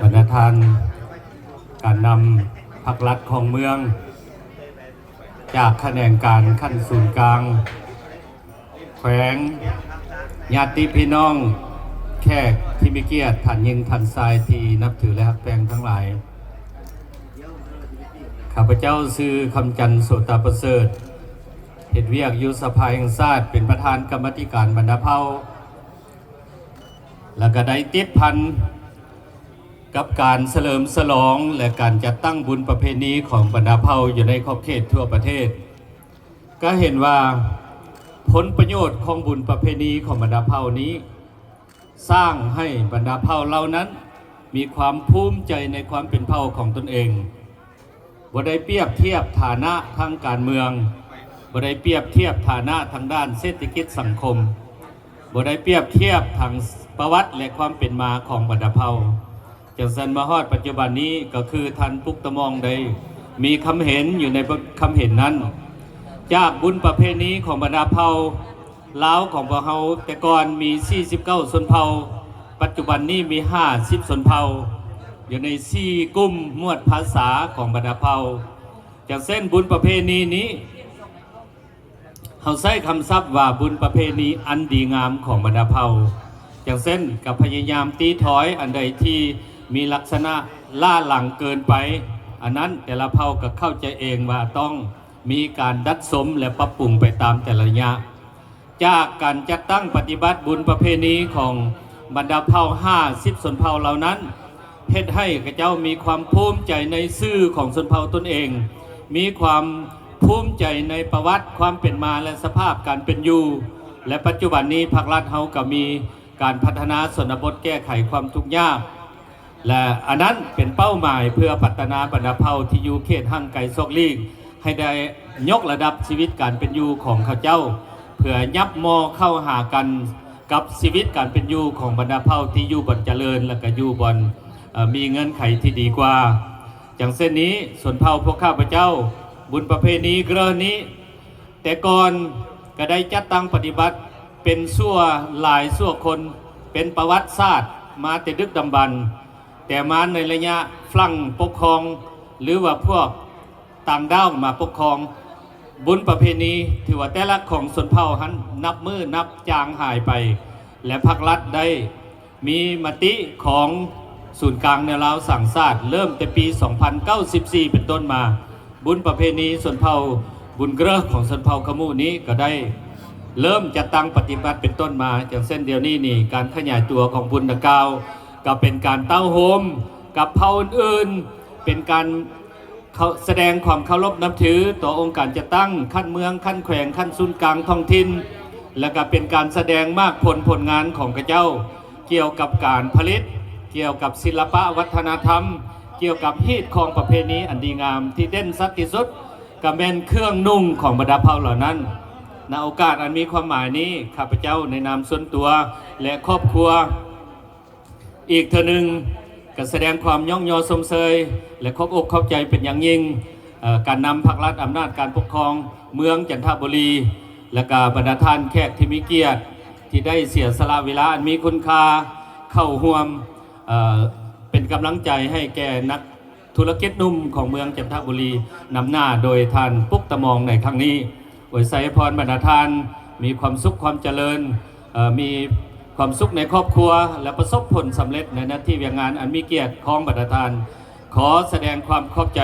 บรรณาทานการนำพรรครัฐของเมืองจากแขนงการขั้นศูนย์กลางแขวงญาติพี่น้องแขกที่มีเกียรติท่านยิงท่านทรายที่นับถือและฮักแพงทั้งหลายข้าพเจ้าชื่อคำจันทร์โสตประเสริฐเหตุเวียกอยู่สภาแห่งชาติเป็นประธานกรรมธิการบรรณาเผ่าและก็ได้ติดพันกับการเฉลิมฉลองและการจัดตั้งบุญประเพณีของบรรดาเผ่าอยู่ในขอบเขตทั่วประเทศก็เห็นว่าผลประโยชน์ของบุญประเพณีของบรรดาเผ่านี้สร้างให้บรรดาเผ่าเหล่านั้นมีความภูมิใจในความเป็นเผ่าของตนเองบ่ได้เปรียบเทียบฐานะทางการเมืองบ่ได้เปรียบเทียบฐานะทางด้านเศรษฐกิจสังคมบ่ได้เปรียบเทียบทางประวัติและความเป็นมาของบรรดาเผ่าจังสันมาฮอดปัจจุบันนี้ก็คือท่านปุกตะมองได้มีคำเห็นอยู่ในคำเห็นนั้นจากบุญประเพณีของบรรดาเผ่าลาวของพวกเราแต่ก่อนมี49ชนเผ่าปัจจุบันนี้มี50ชนเผ่าอยู่ใน4กลุ่มหมวดภาษาของบรรดาเผ่าจากเส้นบุญประเพณีนี้เขาใช้คำศัพท์ว่าบุญประเพณีอันดีงามของบรรดาเผ่าอย่างเช่นกับพยายามตีถอยอันใดที่มีลักษณะล่าหลังเกินไปอันนั้นแต่ละเผ่าก็เข้าใจเองว่าต้องมีการดัดสมและปรับปรุงไปตามแต่ละระยะจากการจัดตั้งปฏิบัติบุญประเพณีของบรรดาเผ่า50ชนเผ่าเหล่านั้นเฮ็ดให้ข้าเจ้ามีความภูมิใจในชื่อของชนเผ่าตนเองมีความภูมิใจในประวัติความเป็นมาและสภาพการเป็นอยู่และปัจจุบันนี้ภาครัฐเฮาก็มีการพัฒนาชนบทแก้ไขความทุกข์ยากและอันนั้นเป็นเป้าหมายเพื่อพัฒนาบรรดาเผ่าที่อยู่เขตห่างไกลซอกลีกให้ได้ยกระดับชีวิตการเป็นอยู่ของข้าเจ้าเพื่อยับมอเข้าหากันกับชีวิตการเป็นอยู่ของบรรดาเผ่าที่อยู่บนเจริญและก็อยู่บนมีเงื่อนไขที่ดีกว่าอย่างเส้นนี้ส่วนเผ่าพวกข้าพเจ้าบุญประเพณีเกลือนี้แต่ก่อนก็ได้จัดตั้งปฏิบัติเป็นชั่วหลายชั่วคนเป็นประวัติศาสตร์มาแต่ดึกดำบรรพ์แต่มาในระยะฝรั่งปกครองหรือว่าพวกต่างด้าวมาปกครองบุญประเพณีที่ว่าแต่ละของชนเผ่าหันนับมือนับจางหายไปและภาครัฐได้มีมติของศูนย์กลางแนวลาวสั่งศาสตร์เริ่มแต่ปี 2094 เป็นต้นมาบุญประเพณีชนเผ่าบุญเกลือของชนเผ่าขมูนี้ก็ได้เริ่มจะตั้งปฏิบัติเป็นต้นมาอย่างเส้นเดียวนี้นี่การขยายตัวของบุญดังกล่าวก็เป็นการเต้าโฮมกับเผ่าอื่นๆเป็นการแสดงความเคารพนับถือต่อองค์การจะตั้งขั้นเมืองขั้นแขวงขั้นศูนย์กลางท้องถิ่นและก็เป็นการแสดงมากผลงานของข้าเจ้าเกี่ยวกับการผลิตเกี่ยวกับศิลปะวัฒนธรรมเกี่ยวกับฮีตของประเพณีอันดีงามที่เด่นชัดที่สุดก็เป็นเครื่องนุ่งของบรรดาเผ่าเหล่านั้นในโอกาสอันมีความหมายนี้ข้าพเจ้าในนามส่วนตัวและครอบครัวอีกเท่านึงก็แสดงความย่องยอสมเชยและขอบอกขอบใจเป็นอย่างยิ่งการนำภาครัฐอำนาจการปกครองเมืองจันทบุรีและก็บรรดาท่านแขกที่มีเกียรติที่ได้เสียสละเวลาอันมีคุณค่าเข้าร่วมเป็นกำลังใจให้แก่นักธุรกิจหนุ่มของเมืองจันทบุรีนำหน้าโดยท่านปุกตะมองในครั้งนี้อวยไสพรบรรดาท่านมีความสุขความเจริญมีความสุขในครอบครัวและประสบผลสำเร็จในหน้าที่การงานอันมีเกียรติของบรรดาท่านขอแสดงความขอบใจ